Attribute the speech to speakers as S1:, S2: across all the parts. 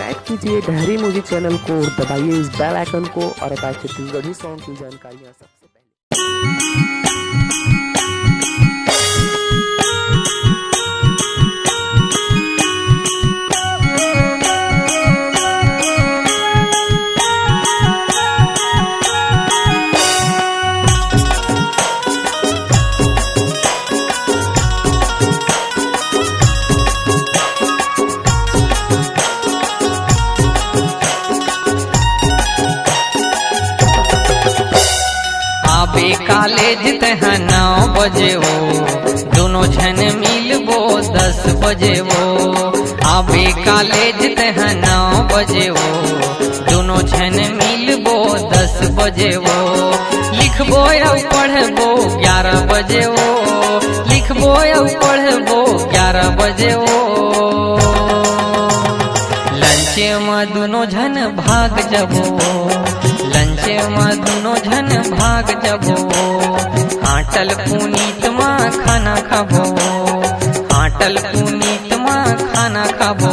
S1: Subscribe कीजिए डहरी music channel को, दबाइए इस बेल आइकन को और पाए छत्तीसगढ़ी सॉन्ग की जानकारियाँ सबसे पहले।
S2: आबे कॉलेज तह 9 बजे वो, दोनों झन मिलबो 10 बजे वो। आबे कॉलेज तह 9 बजे वो, दोनों झन मिलबो 10 बजे वो। लिखबो और पढ़बो 11 बजे वो, लिखबो और पढ़बो 11 बजे वो। लंच में दोनों झन भाग जबो, लंच में दोनों झन भाग जबो। हाटल पुनीत माँ खाना खाबो, हाटल पुनीत माँ खाना खाबो।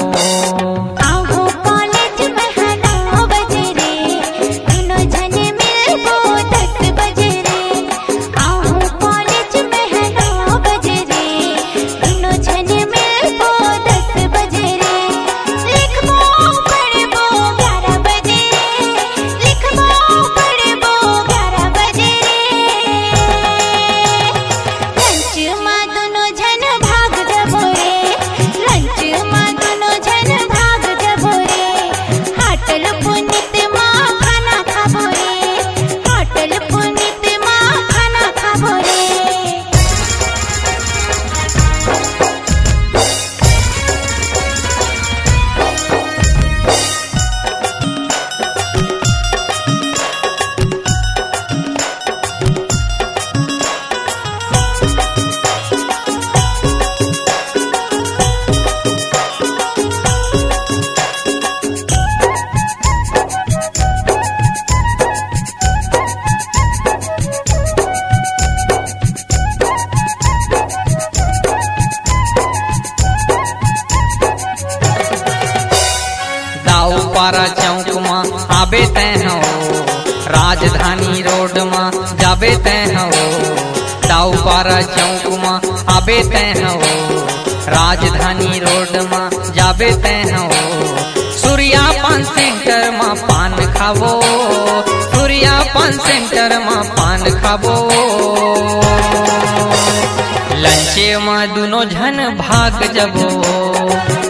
S2: पारा चौक में आबे तय हो, राजधानी रोड में जाबे तय हो। दाऊ पारा चौक में आबे तय हो, राजधानी रोड में जाबे तय हो। सूर्या पान सेंटर में पान खाबो, सूर्या पान सेंटर में पान खाबो। लंच में दोनों झन भाग जबो,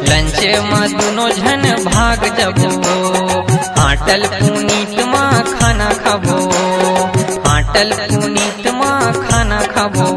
S2: लंच में दोनों झन भाग जबो। हाटल पुनीत माँ खाना खाबो, हाटल पुनीत माँ खाना खाबो।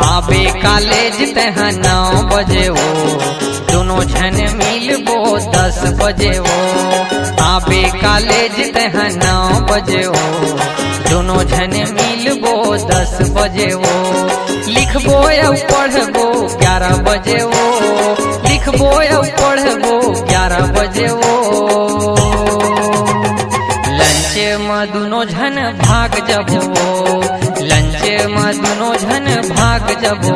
S2: आबे कॉलेज तह 9 बजे वो, दोनों झन मिलबो 10 बजे वो। आबे कॉलेज तह 9 बजे वो, दोनों झन मिलबो 10 बजे वो। लिखबो और पढ़बो 11 बजे वो, लिखबो और पढ़बो 11 बजे वो। लंच में दोनों झन भाग जबो, लंच में दोनों झन भाग जबो।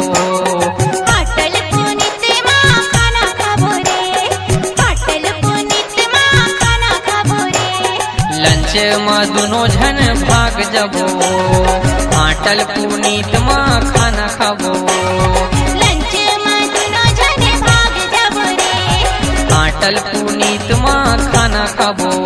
S3: हाटल पुनीत माँ खाना खाबो रे, हाटल
S2: लंच में दुनो झन भाग जबो, आटल पुनीत में खाना खाबो।
S3: लंच में दुनो जने भाग जबो रे,
S2: आटल पुनीत में खाना खाबो।